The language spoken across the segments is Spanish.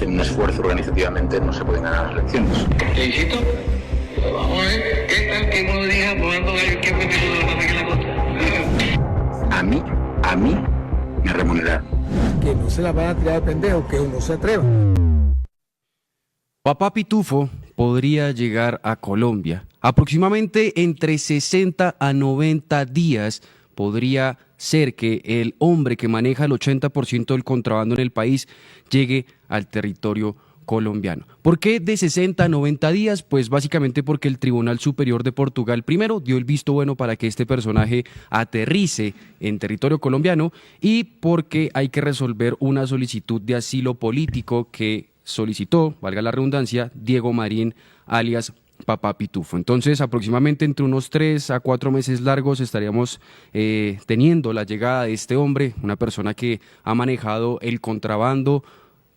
En un esfuerzo organizativamente no se pueden ganar las elecciones. Felicito. Vamos a ver, ¿qué tal que uno diga jugando gallo qué fue que no pasa que la cosa? A mí me remunera. Que no se la van a tirar de pendejo, que uno se atreva. Papá Pitufo podría llegar a Colombia. Aproximadamente entre 60 a 90 días podría ser que el hombre que maneja el 80% del contrabando en el país llegue al territorio colombiano. ¿Por qué de 60 a 90 días? Pues básicamente porque el Tribunal Superior de Portugal primero dio el visto bueno para que este personaje aterrice en territorio colombiano y porque hay que resolver una solicitud de asilo político que solicitó, valga la redundancia, Diego Marín, alias Papá Pitufo. Entonces, aproximadamente entre unos 3 a 4 meses largos estaríamos teniendo la llegada de este hombre, una persona que ha manejado el contrabando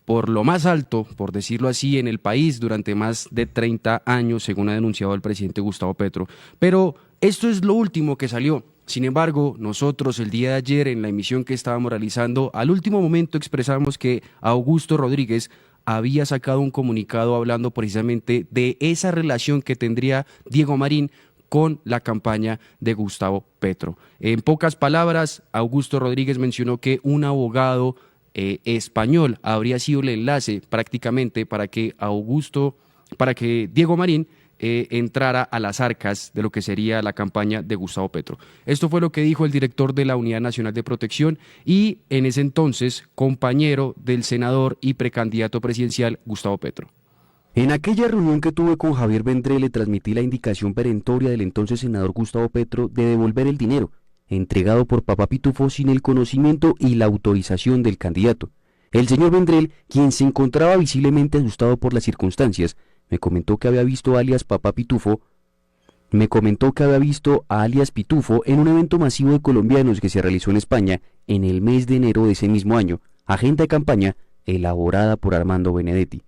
por lo más alto, por decirlo así, en el país durante más de 30 años, según ha denunciado el presidente Gustavo Petro. Pero esto es lo último que salió. Sin embargo, nosotros el día de ayer, en la emisión que estábamos realizando, al último momento expresamos que Augusto Rodríguez había sacado un comunicado hablando precisamente de esa relación que tendría Diego Marín con la campaña de Gustavo Petro. En pocas palabras, Augusto Rodríguez mencionó que un abogado español habría sido el enlace prácticamente para que Diego Marín entrara a las arcas de lo que sería la campaña de Gustavo Petro. Esto fue lo que dijo el director de la Unidad Nacional de Protección y en ese entonces compañero del senador y precandidato presidencial Gustavo Petro. En aquella reunión que tuve con Javier Vendrell le transmití la indicación perentoria del entonces senador Gustavo Petro de devolver el dinero entregado por Papá Pitufo sin el conocimiento y la autorización del candidato. El señor Vendrell, quien se encontraba visiblemente asustado por las circunstancias, me comentó que había visto a alias Pitufo en un evento masivo de colombianos que se realizó en España en el mes de enero de ese mismo año, agenda de campaña elaborada por Armando Benedetti.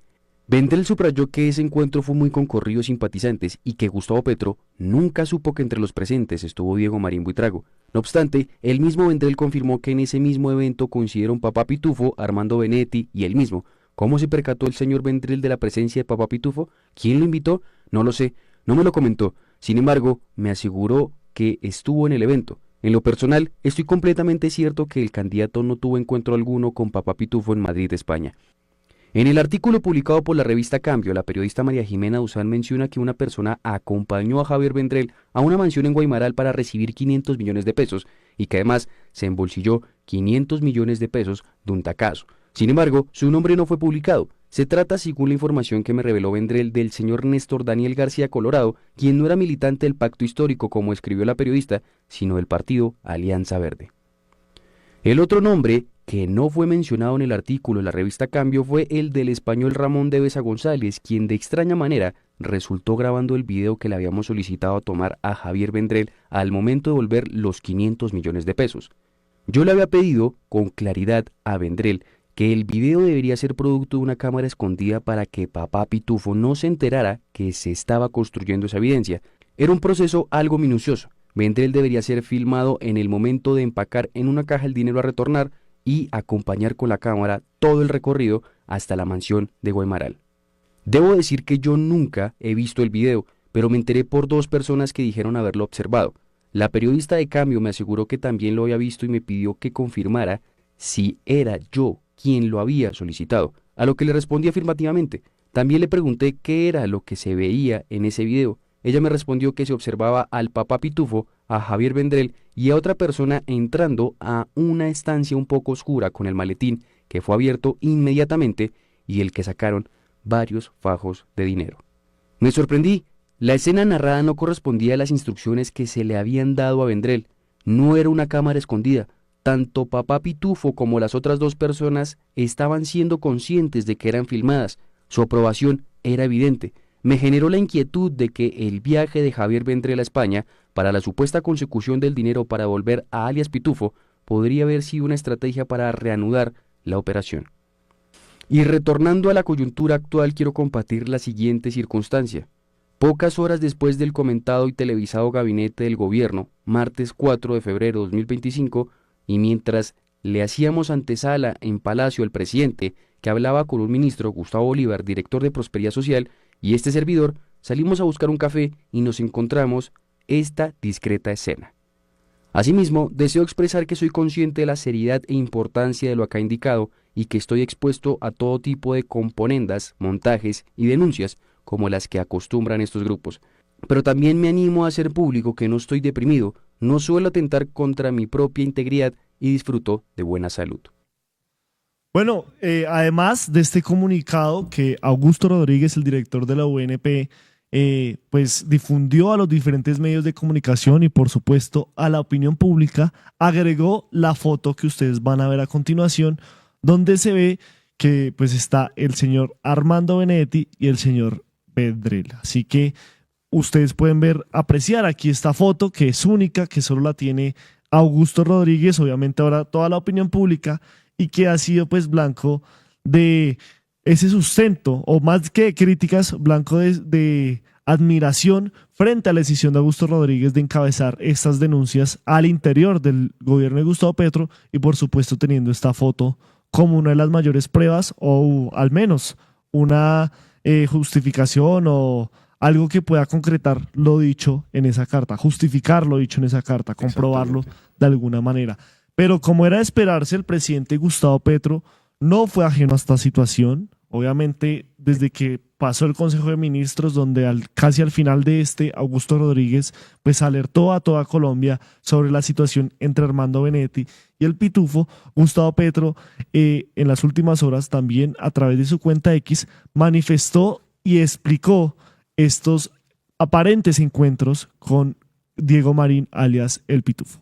Vendrell subrayó que ese encuentro fue muy concurrido de simpatizantes y que Gustavo Petro nunca supo que entre los presentes estuvo Diego Marín Buitrago. No obstante, el mismo Vendrell confirmó que en ese mismo evento coincidieron Papá Pitufo, Armando Benedetti y él mismo. ¿Cómo se percató el señor Vendrell de la presencia de Papá Pitufo? ¿Quién lo invitó? No lo sé, no me lo comentó. Sin embargo, me aseguró que estuvo en el evento. En lo personal, estoy completamente cierto que el candidato no tuvo encuentro alguno con Papá Pitufo en Madrid, España. En el artículo publicado por la revista Cambio, la periodista María Jimena Duzán menciona que una persona acompañó a Javier Vendrell a una mansión en Guaymaral para recibir 500 millones de pesos y que además se embolsilló 500 millones de pesos de un tacazo. Sin embargo, su nombre no fue publicado. Se trata, según la información que me reveló Vendrell, del señor Néstor Daniel García Colorado, quien no era militante del Pacto Histórico, como escribió la periodista, sino del partido Alianza Verde. El otro nombre que no fue mencionado en el artículo de la revista Cambio fue el del español Ramón de Besa González, quien de extraña manera resultó grabando el video que le habíamos solicitado tomar a Javier Vendrell al momento de devolver los 500 millones de pesos. Yo le había pedido con claridad a Vendrell que el video debería ser producto de una cámara escondida para que Papá Pitufo no se enterara que se estaba construyendo esa evidencia. Era un proceso algo minucioso. Vendrell debería ser filmado en el momento de empacar en una caja el dinero a retornar y acompañar con la cámara todo el recorrido hasta la mansión de Guaymaral. Debo decir que yo nunca he visto el video, pero me enteré por 2 personas que dijeron haberlo observado. La periodista de Cambio me aseguró que también lo había visto y me pidió que confirmara si era yo quien lo había solicitado, a lo que le respondí afirmativamente. También le pregunté qué era lo que se veía en ese video. Ella me respondió que se observaba al Papá Pitufo, a Javier Vendrell y a otra persona entrando a una estancia un poco oscura con el maletín que fue abierto inmediatamente y del que sacaron varios fajos de dinero. Me sorprendí. La escena narrada no correspondía a las instrucciones que se le habían dado a Vendrell. No era una cámara escondida. Tanto Papá Pitufo como las otras 2 personas estaban siendo conscientes de que eran filmadas. Su aprobación era evidente. Me generó la inquietud de que el viaje de Javier Vendrell a España para la supuesta consecución del dinero para volver a alias Pitufo podría haber sido una estrategia para reanudar la operación. Y retornando a la coyuntura actual, quiero compartir la siguiente circunstancia. Pocas horas después del comentado y televisado gabinete del gobierno, martes 4 de febrero de 2025, y mientras le hacíamos antesala en Palacio al presidente, que hablaba con un ministro, Gustavo Bolívar, director de Prosperidad Social, y este servidor salimos a buscar un café y nos encontramos esta discreta escena. Asimismo, deseo expresar que soy consciente de la seriedad e importancia de lo acá indicado y que estoy expuesto a todo tipo de componendas, montajes y denuncias como las que acostumbran estos grupos. Pero también me animo a hacer público que no estoy deprimido, no suelo atentar contra mi propia integridad y disfruto de buena salud. Bueno, además de este comunicado que Augusto Rodríguez, el director de la UNP, pues difundió a los diferentes medios de comunicación y por supuesto a la opinión pública, agregó la foto que ustedes van a ver a continuación, donde se ve que pues está el señor Armando Benedetti y el señor Vendrell. Así que ustedes pueden ver, apreciar aquí esta foto que es única, que solo la tiene Augusto Rodríguez, obviamente ahora toda la opinión pública, y que ha sido pues blanco de ese sustento, o más que críticas, blanco de admiración frente a la decisión de Augusto Rodríguez de encabezar estas denuncias al interior del gobierno de Gustavo Petro y por supuesto teniendo esta foto como una de las mayores pruebas o al menos una justificación o algo que pueda concretar lo dicho en esa carta, justificar lo dicho en esa carta, comprobarlo de alguna manera. Pero como era de esperarse, el presidente Gustavo Petro no fue ajeno a esta situación. Obviamente, desde que pasó el Consejo de Ministros, donde casi al final de Augusto Rodríguez pues alertó a toda Colombia sobre la situación entre Armando Benedetti y el Pitufo, Gustavo Petro en las últimas horas también a través de su cuenta X manifestó y explicó estos aparentes encuentros con Diego Marín, alias el Pitufo.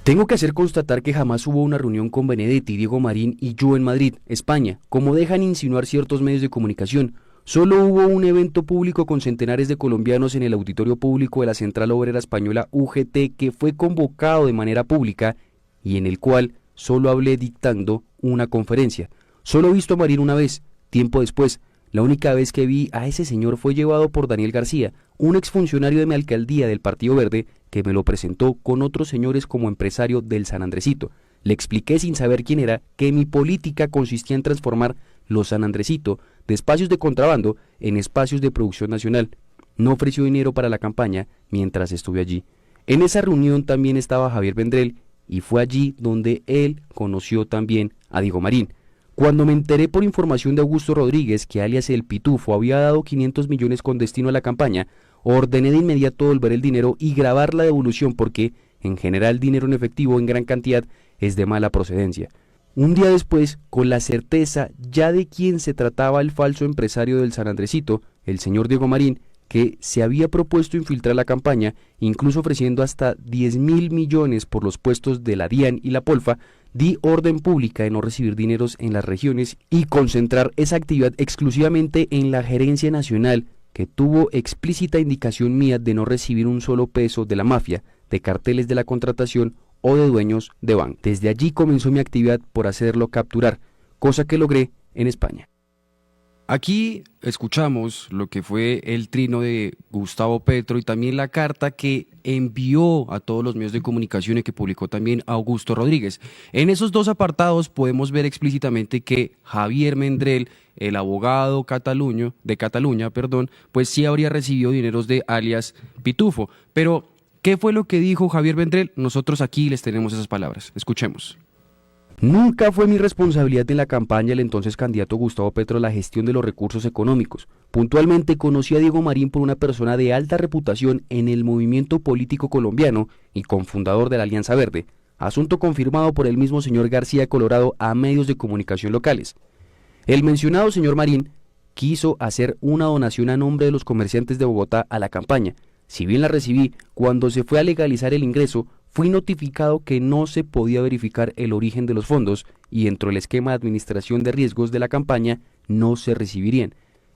Tengo que hacer constatar que jamás hubo una reunión con Benedetti, Diego Marín y yo en Madrid, España, como dejan insinuar ciertos medios de comunicación. Solo hubo un evento público con centenares de colombianos en el auditorio público de la Central Obrera Española UGT que fue convocado de manera pública y en el cual solo hablé dictando una conferencia. Solo he visto a Marín una vez, tiempo después. La única vez que vi a ese señor fue llevado por Daniel García, un exfuncionario de mi alcaldía del Partido Verde, que me lo presentó con otros señores como empresario del San Andresito. Le expliqué sin saber quién era que mi política consistía en transformar los San Andresito de espacios de contrabando en espacios de producción nacional. No ofreció dinero para la campaña mientras estuve allí. En esa reunión también estaba Javier Vendrell y fue allí donde él conoció también a Diego Marín. Cuando me enteré por información de Augusto Rodríguez que alias el Pitufo había dado 500 millones con destino a la campaña, ordené de inmediato devolver el dinero y grabar la devolución porque, en general, dinero en efectivo en gran cantidad es de mala procedencia. Un día después, con la certeza ya de quién se trataba el falso empresario del San Andresito, el señor Diego Marín, que se había propuesto infiltrar la campaña, incluso ofreciendo hasta 10.000 millones por los puestos de la DIAN y la Polfa, di orden pública de no recibir dineros en las regiones y concentrar esa actividad exclusivamente en la gerencia nacional, que tuvo explícita indicación mía de no recibir un solo peso de la mafia, de carteles de la contratación o de dueños de banco. Desde allí comenzó mi actividad por hacerlo capturar, cosa que logré en España. Aquí escuchamos lo que fue el trino de Gustavo Petro y también la carta que envió a todos los medios de comunicación y que publicó también Augusto Rodríguez. En esos dos apartados podemos ver explícitamente que Javier Vendrell, el abogado de Cataluña, pues sí habría recibido dineros de alias Pitufo. Pero, ¿qué fue lo que dijo Javier Vendrell? Nosotros aquí les tenemos esas palabras. Escuchemos. Nunca fue mi responsabilidad en la campaña del entonces candidato Gustavo Petro la gestión de los recursos económicos. Puntualmente conocí a Diego Marín por una persona de alta reputación en el movimiento político colombiano y cofundador de la Alianza Verde, asunto confirmado por el mismo señor García Colorado a medios de comunicación locales. El mencionado señor Marín quiso hacer una donación a nombre de los comerciantes de Bogotá a la campaña. Si bien la recibí, cuando se fue a legalizar el ingreso, fui notificado que no se podía verificar el origen de los fondos y dentro del esquema de administración de riesgos de la campaña no se recibirían.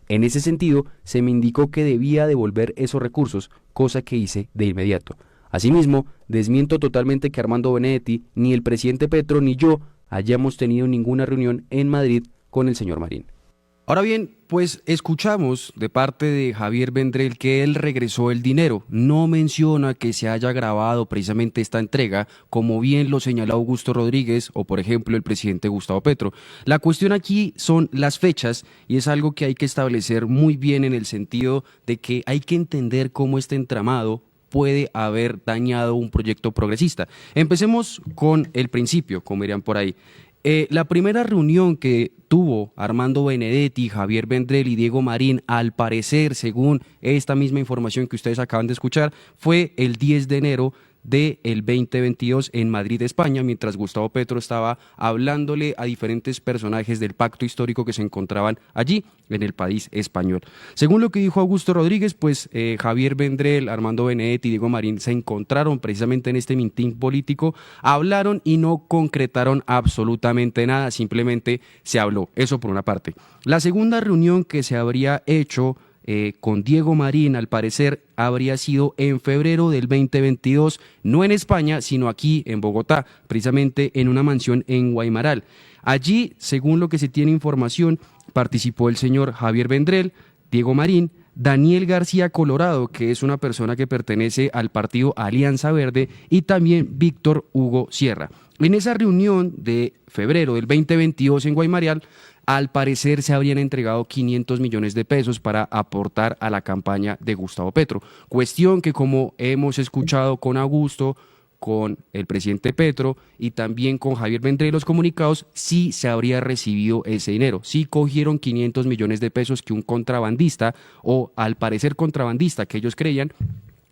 En ese sentido, se me indicó que debía devolver esos recursos, cosa que hice de inmediato. Asimismo, desmiento totalmente que Armando Benedetti, ni el presidente Petro, ni yo hayamos tenido ninguna reunión en Madrid con el señor Marín. Ahora bien, pues escuchamos de parte de Javier Vendrell que él regresó el dinero. No menciona que se haya grabado precisamente esta entrega, como bien lo señaló Augusto Rodríguez o, por ejemplo, el presidente Gustavo Petro. La cuestión aquí son las fechas y es algo que hay que establecer muy bien en el sentido de que hay que entender cómo este entramado puede haber dañado un proyecto progresista. Empecemos con el principio, como dirían por ahí. La primera reunión que tuvo Armando Benedetti, Javier Vendrell y Diego Marín, al parecer, según esta misma información que ustedes acaban de escuchar, fue el 10 de enero del 2022 en Madrid, España, mientras Gustavo Petro estaba hablándole a diferentes personajes del pacto histórico que se encontraban allí en el país español. Según lo que dijo Augusto Rodríguez, pues Javier Vendrell, Armando Benedetti y Diego Marín se encontraron precisamente en este mitin político, hablaron y no concretaron absolutamente nada, simplemente se habló. Eso por una parte. La segunda reunión que se habría hecho con Diego Marín, al parecer, habría sido en febrero del 2022, no en España, sino aquí en Bogotá, precisamente en una mansión en Guaymaral. Allí, según lo que se tiene información, participó el señor Javier Vendrell, Diego Marín, Daniel García Colorado, que es una persona que pertenece al partido Alianza Verde, y también Víctor Hugo Sierra. En esa reunión de febrero del 2022 en Guaymaral, al parecer se habrían entregado 500 millones de pesos para aportar a la campaña de Gustavo Petro. Cuestión que, como hemos escuchado con Augusto, con el presidente Petro y también con Javier Vendrell, los comunicados, sí se habría recibido ese dinero. Sí cogieron 500 millones de pesos que un contrabandista, o al parecer contrabandista que ellos creían,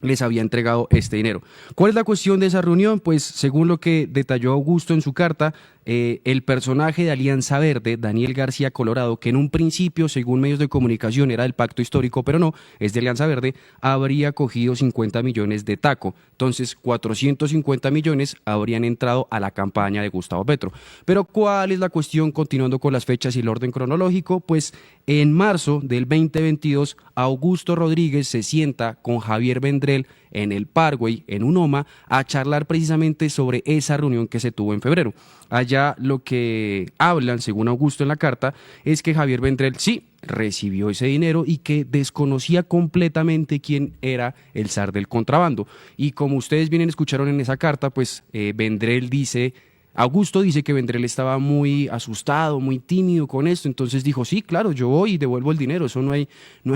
les había entregado este dinero. ¿Cuál es la cuestión de esa reunión? Pues según lo que detalló Augusto en su carta, el personaje de Alianza Verde, Daniel García Colorado, que en un principio, según medios de comunicación, era del pacto histórico, pero no, es de Alianza Verde, habría cogido 50 millones de taco. Entonces, 450 millones habrían entrado a la campaña de Gustavo Petro. Pero ¿cuál es la cuestión? Continuando con las fechas y el orden cronológico, pues en marzo del 2022, Augusto Rodríguez se sienta con Javier Vendrell en el Parkway, en Unoma, a charlar precisamente sobre esa reunión que se tuvo en febrero. Allá lo que hablan, según Augusto en la carta, es que Javier Vendrell sí recibió ese dinero y que desconocía completamente quién era el zar del contrabando. Y como ustedes bien escucharon en esa carta, pues Augusto dice que Vendrell estaba muy asustado, muy tímido con esto, entonces dijo, sí, claro, yo voy y devuelvo el dinero, eso no hay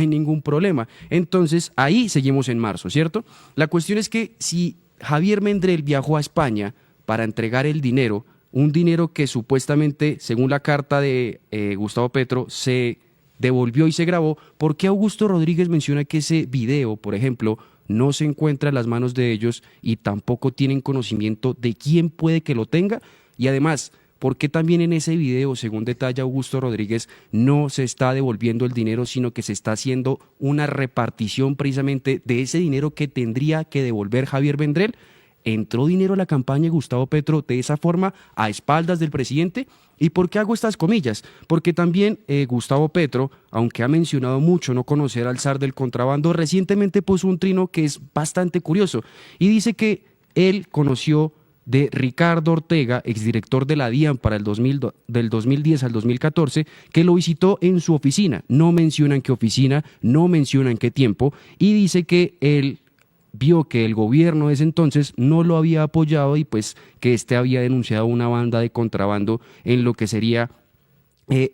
ningún problema. Entonces, ahí seguimos en marzo, ¿cierto? La cuestión es que si Javier Vendrell viajó a España para entregar el dinero, un dinero que supuestamente, según la carta de Gustavo Petro, se devolvió y se grabó, ¿por qué Augusto Rodríguez menciona que ese video, por ejemplo, no se encuentra en las manos de ellos y tampoco tienen conocimiento de quién puede que lo tenga? Y además, ¿por qué también en ese video, según detalla Augusto Rodríguez, no se está devolviendo el dinero, sino que se está haciendo una repartición precisamente de ese dinero que tendría que devolver Javier Vendrell? ¿Entró dinero a la campaña de Gustavo Petro de esa forma, a espaldas del presidente? ¿Y por qué hago estas comillas? Porque también Gustavo Petro, aunque ha mencionado mucho no conocer al zar del contrabando, recientemente puso un trino que es bastante curioso y dice que él conoció de Ricardo Ortega, exdirector de la DIAN para del 2010 al 2014, que lo visitó en su oficina. No mencionan qué oficina, no mencionan qué tiempo, y dice que él vio que el gobierno de ese entonces no lo había apoyado y pues que había denunciado una banda de contrabando en lo que sería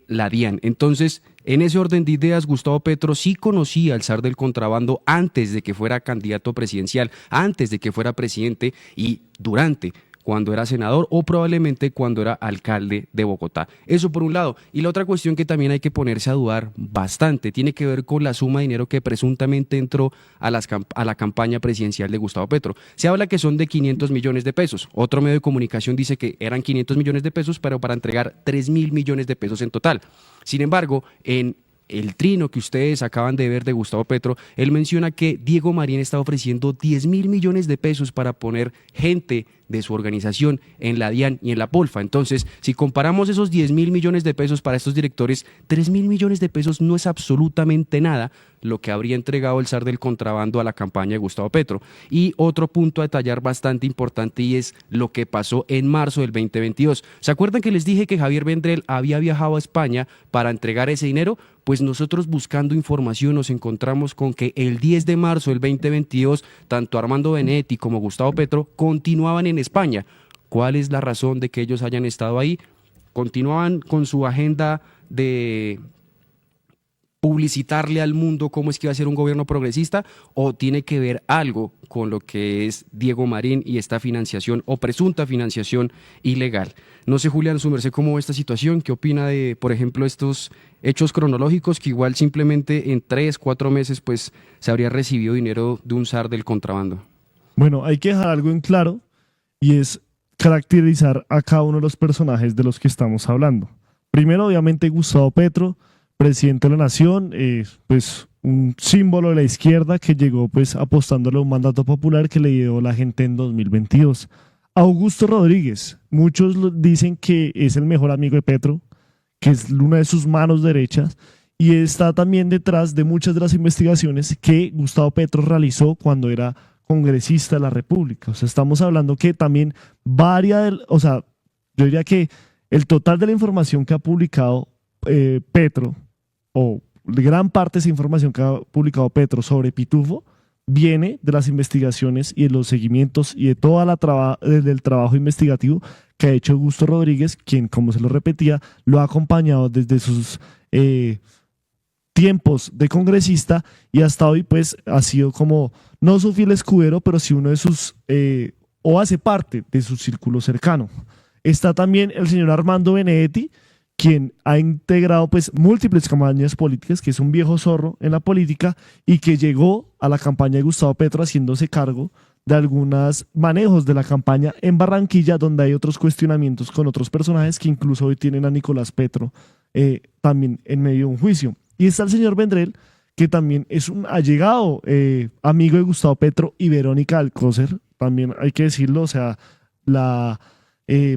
la DIAN. Entonces, en ese orden de ideas, Gustavo Petro sí conocía al zar del contrabando antes de que fuera candidato presidencial, antes de que fuera presidente y durante, cuando era senador o probablemente cuando era alcalde de Bogotá. Eso por un lado. Y la otra cuestión que también hay que ponerse a dudar bastante tiene que ver con la suma de dinero que presuntamente entró a la campaña presidencial de Gustavo Petro. Se habla que son de 500 millones de pesos. Otro medio de comunicación dice que eran 500 millones de pesos, pero para entregar 3.000 millones de pesos en total. Sin embargo, en el trino que ustedes acaban de ver de Gustavo Petro, él menciona que Diego Marín está ofreciendo 10.000 millones de pesos para poner gente de su organización en la DIAN y en la Polfa. Entonces, si comparamos esos 10.000 millones de pesos para estos directores, 3.000 millones de pesos no es absolutamente nada lo que habría entregado el zar del contrabando a la campaña de Gustavo Petro. Y otro punto a detallar bastante importante, y es lo que pasó en marzo del 2022. ¿Se acuerdan que les dije que Javier Vendrell había viajado a España para entregar ese dinero? Pues nosotros, buscando información, nos encontramos con que el 10 de marzo del 2022, tanto Armando Benedetti como Gustavo Petro continuaban en España. ¿Cuál es la razón de que ellos hayan estado ahí? ¿Continuaban con su agenda de publicitarle al mundo cómo es que iba a ser un gobierno progresista, o tiene que ver algo con lo que es Diego Marín y esta financiación o presunta financiación ilegal? No sé, Julián, su merced, ¿cómo ve esta situación? ¿Qué opina de, por ejemplo, estos hechos cronológicos que igual simplemente en 3, 4 meses pues se habría recibido dinero de un zar del contrabando? Bueno, hay que dejar algo en claro, y es caracterizar a cada uno de los personajes de los que estamos hablando. Primero, obviamente, Gustavo Petro, presidente de la nación, pues un símbolo de la izquierda que llegó pues apostándole a un mandato popular que le dio la gente en 2022. Augusto Rodríguez, muchos dicen que es el mejor amigo de Petro, que es una de sus manos derechas, y está también detrás de muchas de las investigaciones que Gustavo Petro realizó cuando era congresista de la República. O sea, estamos hablando que también yo diría que el total de la información que ha publicado Petro, o gran parte de esa información que ha publicado Petro sobre Pitufo, viene de las investigaciones y de los seguimientos y de todo el trabajo investigativo que ha hecho Augusto Rodríguez, quien, como se lo repetía, lo ha acompañado desde sus tiempos de congresista, y hasta hoy pues ha sido como, no su fiel escudero, pero sí uno de sus, o hace parte de su círculo cercano. Está también el señor Armando Benedetti, quien ha integrado pues múltiples campañas políticas, que es un viejo zorro en la política y que llegó a la campaña de Gustavo Petro haciéndose cargo de algunos manejos de la campaña en Barranquilla, donde hay otros cuestionamientos con otros personajes que incluso hoy tienen a Nicolás Petro también en medio de un juicio. Y está el señor Vendrell, que también es un allegado amigo de Gustavo Petro y Verónica Alcócer, también hay que decirlo, o sea, la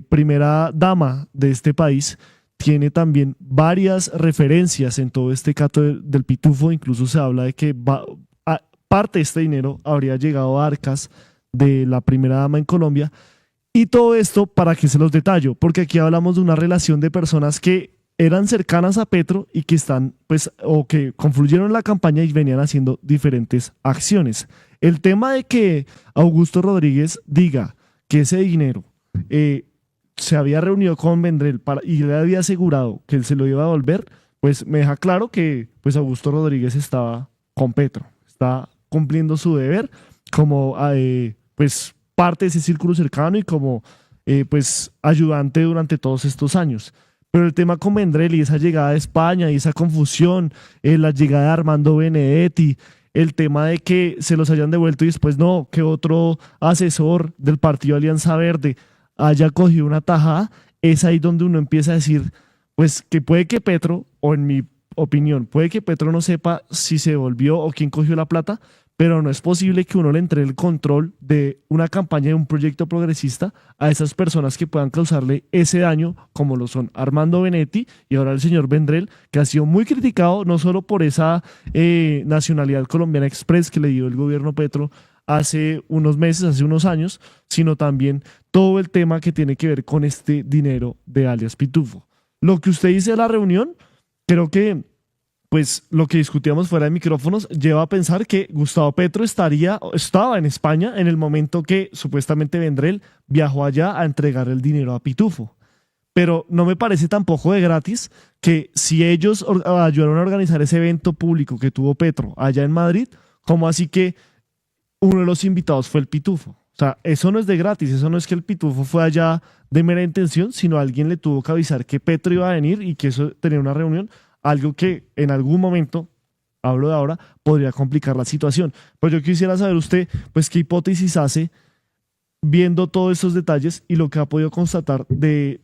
primera dama de este país. Tiene también varias referencias en todo este caso del Pitufo. Incluso se habla de que parte de este dinero habría llegado a arcas de la primera dama en Colombia. Y todo esto, para que se los detallo, porque aquí hablamos de una relación de personas que eran cercanas a Petro y que están, pues, o que confluyeron en la campaña y venían haciendo diferentes acciones. El tema de que Augusto Rodríguez diga que ese dinero se había reunido con Vendrell y le había asegurado que él se lo iba a devolver, pues me deja claro que pues Augusto Rodríguez estaba con Petro, está cumpliendo su deber como pues parte de ese círculo cercano y como pues ayudante durante todos estos años. Pero el tema con Vendrell y esa llegada de España y esa confusión, la llegada de Armando Benedetti, el tema de que se los hayan devuelto y después no, que otro asesor del partido Alianza Verde haya cogido una tajada, es ahí donde uno empieza a decir, pues que puede que Petro, o en mi opinión, puede que Petro no sepa si se devolvió o quién cogió la plata, pero no es posible que uno le entregue el control de una campaña, de un proyecto progresista a esas personas que puedan causarle ese daño, como lo son Armando Benedetti y ahora el señor Vendrell, que ha sido muy criticado no solo por esa nacionalidad colombiana express que le dio el gobierno Petro hace unos meses, hace unos años, sino también todo el tema que tiene que ver con este dinero de alias Pitufo. Lo que usted dice de la reunión, creo que pues lo que discutíamos fuera de micrófonos lleva a pensar que Gustavo Petro estaba en España en el momento que supuestamente Vendrell viajó allá a entregar el dinero a Pitufo. Pero no me parece tampoco de gratis que si ellos ayudaron a organizar ese evento público que tuvo Petro allá en Madrid, ¿cómo así que uno de los invitados fue el Pitufo? O sea, eso no es de gratis, eso no es que el Pitufo fue allá de mera intención, sino alguien le tuvo que avisar que Petro iba a venir y que eso tenía una reunión, algo que en algún momento, hablo de ahora, podría complicar la situación. Pues yo quisiera saber usted, pues qué hipótesis hace viendo todos estos detalles y lo que ha podido constatar de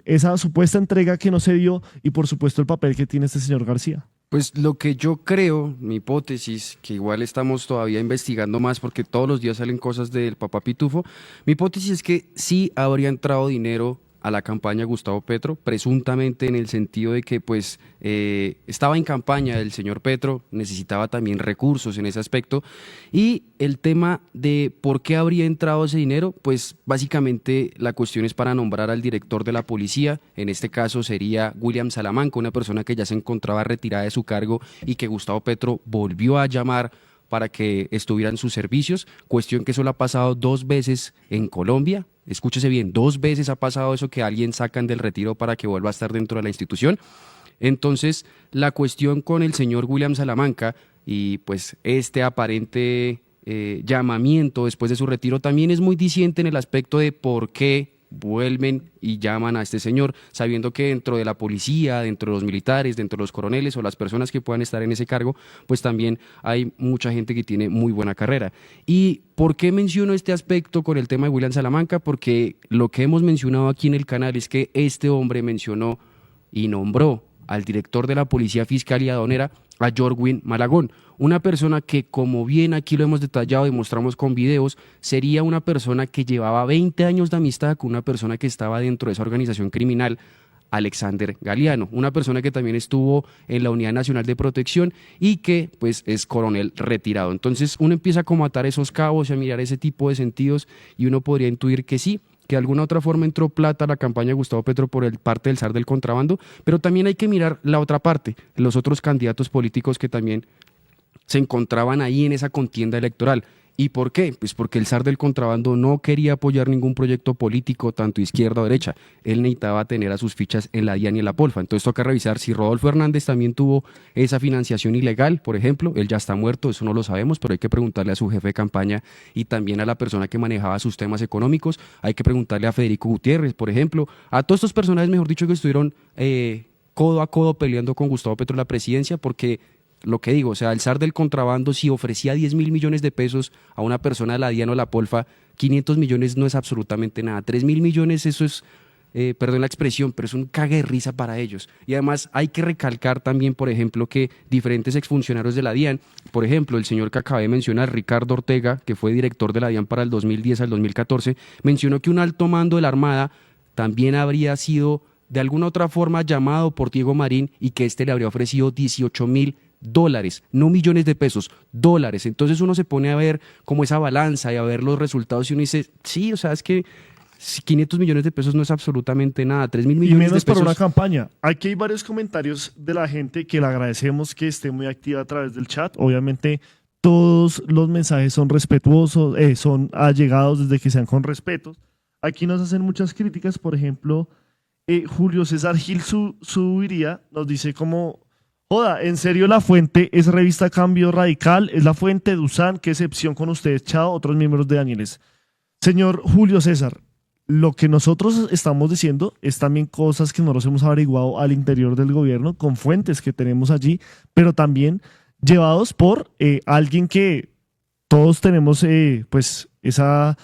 esa supuesta entrega que no se dio y por supuesto el papel que tiene este señor García. Pues lo que yo creo, mi hipótesis, que igual estamos todavía investigando más porque todos los días salen cosas del papá Pitufo, mi hipótesis es que sí habría entrado dinero a la campaña Gustavo Petro, presuntamente en el sentido de que pues estaba en campaña el señor Petro, necesitaba también recursos en ese aspecto, y el tema de por qué habría entrado ese dinero, pues básicamente la cuestión es para nombrar al director de la policía, en este caso sería William Salamanca, una persona que ya se encontraba retirada de su cargo y que Gustavo Petro volvió a llamar para que estuvieran sus servicios, cuestión que solo ha pasado 2 veces en Colombia. Escúchese bien, 2 veces ha pasado eso, que a alguien sacan del retiro para que vuelva a estar dentro de la institución. Entonces, la cuestión con el señor William Salamanca y pues este aparente llamamiento después de su retiro también es muy diciente en el aspecto de por qué vuelven y llaman a este señor, sabiendo que dentro de la policía, dentro de los militares, dentro de los coroneles o las personas que puedan estar en ese cargo, pues también hay mucha gente que tiene muy buena carrera. ¿Y por qué menciono este aspecto con el tema de William Salamanca? Porque lo que hemos mencionado aquí en el canal es que este hombre mencionó y nombró al director de la Policía Fiscal y Aduanera, a Jorwin Malagón, una persona que, como bien aquí lo hemos detallado y mostramos con videos, sería una persona que llevaba 20 años de amistad con una persona que estaba dentro de esa organización criminal, Alexander Galeano, una persona que también estuvo en la Unidad Nacional de Protección y que pues es coronel retirado. Entonces uno empieza como a atar esos cabos y a mirar ese tipo de sentidos y uno podría intuir que sí, que de alguna otra forma entró plata a la campaña de Gustavo Petro por el parte del zar del contrabando, pero también hay que mirar la otra parte, los otros candidatos políticos que también se encontraban ahí en esa contienda electoral. ¿Y por qué? Pues porque el zar del contrabando no quería apoyar ningún proyecto político, tanto izquierda o derecha. Él necesitaba tener a sus fichas en la DIAN y en la Polfa. Entonces toca revisar si Rodolfo Hernández también tuvo esa financiación ilegal, por ejemplo. Él ya está muerto, eso no lo sabemos, pero hay que preguntarle a su jefe de campaña y también a la persona que manejaba sus temas económicos. Hay que preguntarle a Federico Gutiérrez, por ejemplo, a todos estos personajes, mejor dicho, que estuvieron codo a codo peleando con Gustavo Petro en la presidencia, porque lo que digo, o sea, el zar del contrabando, si ofrecía 10.000 millones de pesos a una persona de la DIAN o la Polfa, 500 millones no es absolutamente nada. 3.000 millones, eso es, perdón la expresión, pero es un cague de risa para ellos. Y además hay que recalcar también, por ejemplo, que diferentes exfuncionarios de la DIAN, por ejemplo, el señor que acabé de mencionar, Ricardo Ortega, que fue director de la DIAN para el 2010 al 2014, mencionó que un alto mando de la Armada también habría sido de alguna otra forma llamado por Diego Marín y que éste le habría ofrecido $18.000, no millones de pesos, dólares. Entonces uno se pone a ver como esa balanza y a ver los resultados y uno dice, sí, o sea, es que 500 millones de pesos no es absolutamente nada, 3.000 millones y menos de pesos. para una campaña. Aquí hay varios comentarios de la gente que le agradecemos que esté muy activa a través del chat. Obviamente todos los mensajes son respetuosos, son allegados desde que sean con respeto. Aquí nos hacen muchas críticas, por ejemplo, Julio César Gil Subiría nos dice como: joda, en serio la fuente es revista Cambio Radical, es la fuente de Dusan, qué excepción con ustedes, chao, otros miembros de Danieles. Señor Julio César, lo que nosotros estamos diciendo es también cosas que nosotros hemos averiguado al interior del gobierno, con fuentes que tenemos allí, pero también llevados por alguien que todos tenemos pues esa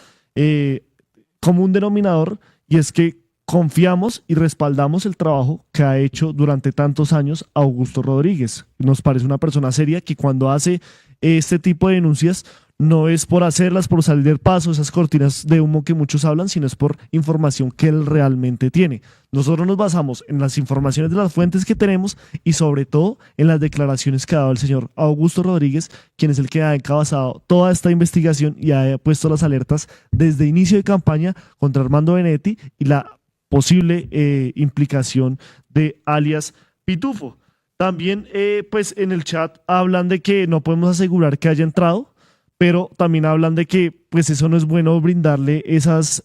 común denominador, y es que confiamos y respaldamos el trabajo que ha hecho durante tantos años Augusto Rodríguez. Nos parece una persona seria que cuando hace este tipo de denuncias no es por hacerlas, por salir del paso, esas cortinas de humo que muchos hablan, sino es por información que él realmente tiene. Nosotros nos basamos en las informaciones de las fuentes que tenemos y sobre todo en las declaraciones que ha dado el señor Augusto Rodríguez, quien es el que ha encabezado toda esta investigación y ha puesto las alertas desde inicio de campaña contra Armando Benedetti y la posible implicación de alias Pitufo. También pues en el chat hablan de que no podemos asegurar que haya entrado, pero también hablan de que pues eso no es bueno brindarle esas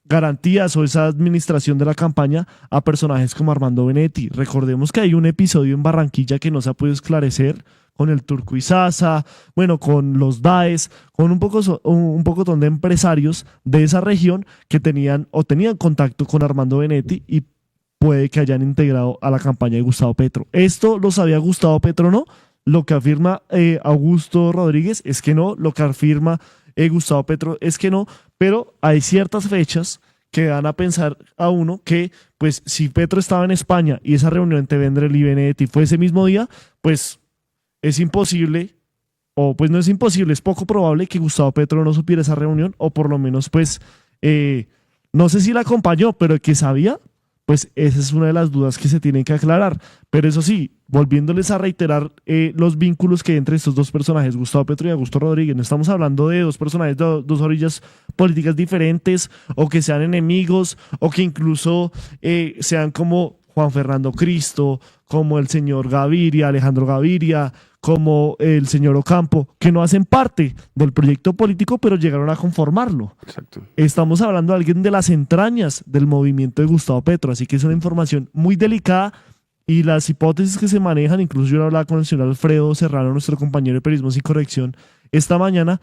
garantías o esa administración de la campaña a personajes como Armando Benedetti. Recordemos que hay un episodio en Barranquilla que no se ha podido esclarecer con el Turco Izaza, bueno, con los DAES, con un pocotón de empresarios de esa región que tenían contacto con Armando Benedetti y puede que hayan integrado a la campaña de Gustavo Petro. ¿Esto lo sabía Gustavo Petro o no? Lo que afirma Augusto Rodríguez es que no, lo que afirma Gustavo Petro es que no, pero hay ciertas fechas que dan a pensar a uno que, pues, si Petro estaba en España y esa reunión entre Vendrell y Benedetti fue ese mismo día, pues es imposible, o pues no es imposible, es poco probable que Gustavo Petro no supiera esa reunión, o por lo menos, pues, no sé si la acompañó, pero que sabía, pues esa es una de las dudas que se tienen que aclarar. Pero eso sí, volviéndoles a reiterar los vínculos que hay entre estos dos personajes, Gustavo Petro y Augusto Rodríguez, no estamos hablando de dos personajes de dos orillas políticas diferentes, o que sean enemigos, o que incluso sean como Juan Fernando Cristo, como el señor Gaviria, Alejandro Gaviria, como el señor Ocampo, que no hacen parte del proyecto político, pero llegaron a conformarlo. Exacto. Estamos hablando de alguien de las entrañas del movimiento de Gustavo Petro, así que es una información muy delicada y las hipótesis que se manejan, incluso yo hablaba con el señor Alfredo Serrano, nuestro compañero de Periodismo Sin Corrección, esta mañana,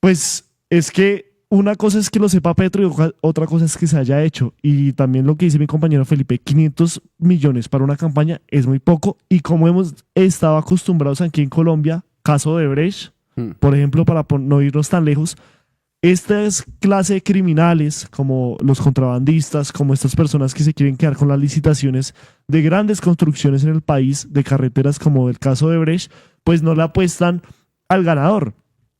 pues es que una cosa es que lo sepa Petro y otra cosa es que se haya hecho. Y también lo que dice mi compañero Felipe, 500 millones para una campaña es muy poco. Y como hemos estado acostumbrados aquí en Colombia, caso de Brecht, por ejemplo, para no irnos tan lejos, estas clases de criminales, como los contrabandistas, como estas personas que se quieren quedar con las licitaciones de grandes construcciones en el país, de carreteras como el caso de Brecht, pues no le apuestan al ganador,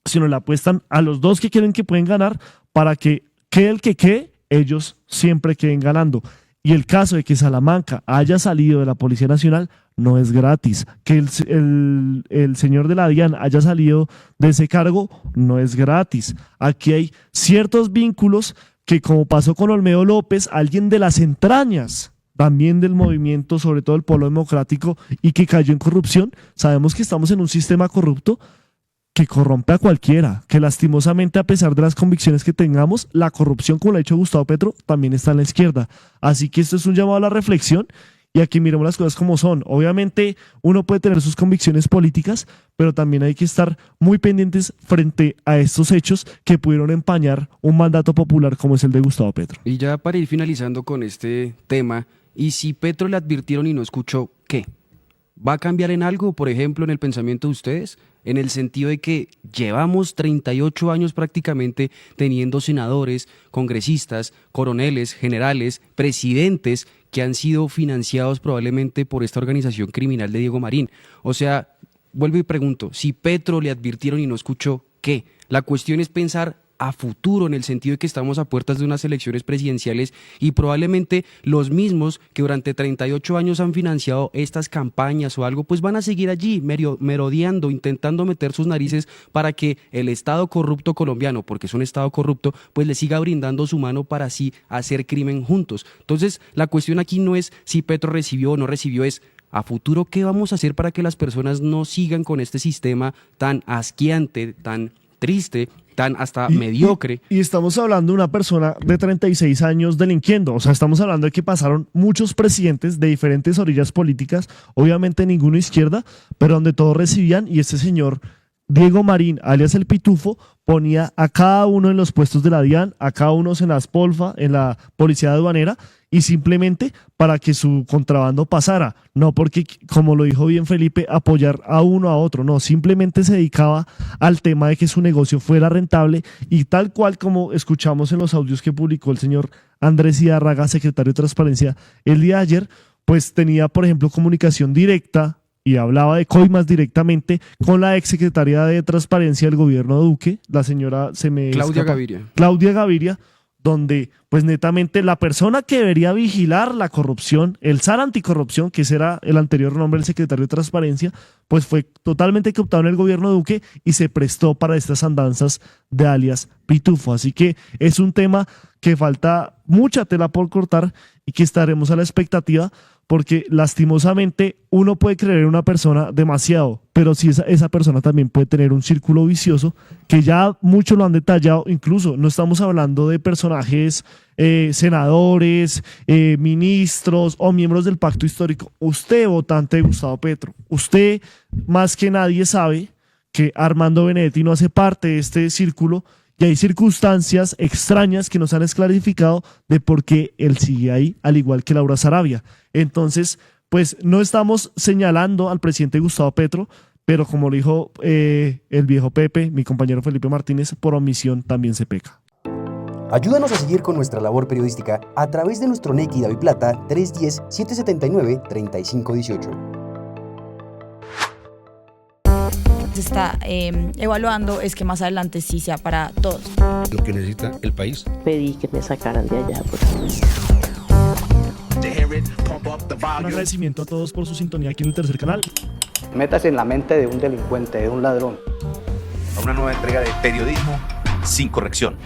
sino le apuestan a los dos que quieren que pueden ganar para que quede el que quede, ellos siempre queden ganando. Y el caso de que Salamanca haya salido de la Policía Nacional no es gratis. Que el señor de la DIAN haya salido de ese cargo no es gratis. Aquí hay ciertos vínculos que, como pasó con Olmedo López, alguien de las entrañas también del movimiento, sobre todo el Polo Democrático, y que cayó en corrupción. Sabemos que estamos en un sistema corrupto que corrompe a cualquiera, que lastimosamente, a pesar de las convicciones que tengamos, la corrupción, como lo ha dicho Gustavo Petro, también está en la izquierda. Así que esto es un llamado a la reflexión y a que miremos las cosas como son. Obviamente uno puede tener sus convicciones políticas, pero también hay que estar muy pendientes frente a estos hechos que pudieron empañar un mandato popular como es el de Gustavo Petro. Y ya para ir finalizando con este tema, y si Petro le advirtieron y no escuchó, ¿qué? ¿Va a cambiar en algo, por ejemplo, en el pensamiento de ustedes? En el sentido de que llevamos 38 años prácticamente teniendo senadores, congresistas, coroneles, generales, presidentes que han sido financiados probablemente por esta organización criminal de Diego Marín. O sea, vuelvo y pregunto, si Petro le advirtieron y no escuchó, ¿qué? La cuestión es pensar a futuro, en el sentido de que estamos a puertas de unas elecciones presidenciales y probablemente los mismos que durante 38 años han financiado estas campañas o algo, pues van a seguir allí merodeando, intentando meter sus narices para que el Estado corrupto colombiano, porque es un Estado corrupto, pues le siga brindando su mano para así hacer crimen juntos. Entonces, la cuestión aquí no es si Petro recibió o no recibió, es a futuro qué vamos a hacer para que las personas no sigan con este sistema tan asqueante, tan triste, tan hasta mediocre. Y estamos hablando de una persona de 36 años delinquiendo. O sea, estamos hablando de que pasaron muchos presidentes de diferentes orillas políticas, obviamente ninguno izquierda, pero donde todos recibían, y este señor Diego Marín, alias el Pitufo, ponía a cada uno en los puestos de la DIAN, a cada uno en la Spolfa, en la Policía Aduanera, y simplemente para que su contrabando pasara, no porque, como lo dijo bien Felipe, apoyar a uno a otro, no, simplemente se dedicaba al tema de que su negocio fuera rentable, y tal cual como escuchamos en los audios que publicó el señor Andrés Hidárraga, secretario de Transparencia, el día de ayer, pues tenía, por ejemplo, comunicación directa y hablaba de coimas directamente con la exsecretaria de Transparencia del gobierno de Duque, la señora Claudia Gaviria, donde pues netamente la persona que debería vigilar la corrupción, el SAR anticorrupción, que ese era el anterior nombre del secretario de Transparencia, pues fue totalmente cooptado en el gobierno de Duque y se prestó para estas andanzas de alias Pitufo. Así que es un tema que falta mucha tela por cortar y que estaremos a la expectativa, porque lastimosamente uno puede creer en una persona demasiado, pero si esa persona también puede tener un círculo vicioso, que ya muchos lo han detallado. Incluso no estamos hablando de personajes, senadores, ministros o miembros del pacto histórico. Usted, votante de Gustavo Petro, usted más que nadie sabe que Armando Benedetti no hace parte de este círculo, y hay circunstancias extrañas que nos han esclarificado de por qué él sigue ahí, al igual que Laura Sarabia. Entonces, pues no estamos señalando al presidente Gustavo Petro, pero como lo dijo el viejo Pepe, mi compañero Felipe Martínez, por omisión también se peca. Ayúdanos a seguir con nuestra labor periodística a través de nuestro NECI DaviPlata 310-779-3518. Se está evaluando es que más adelante sí sea para todos. Lo que necesita el país. Pedí que me sacaran de allá. Un agradecimiento a todos por su sintonía aquí en el tercer canal. Métase en la mente de un delincuente, de un ladrón. A una nueva entrega de periodismo sin corrección.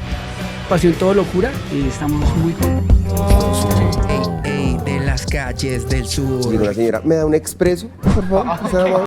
Pasión todo locura. Y estamos muy contentos. De las calles del sur. Digo, la señora, ¿me da un expreso, por favor?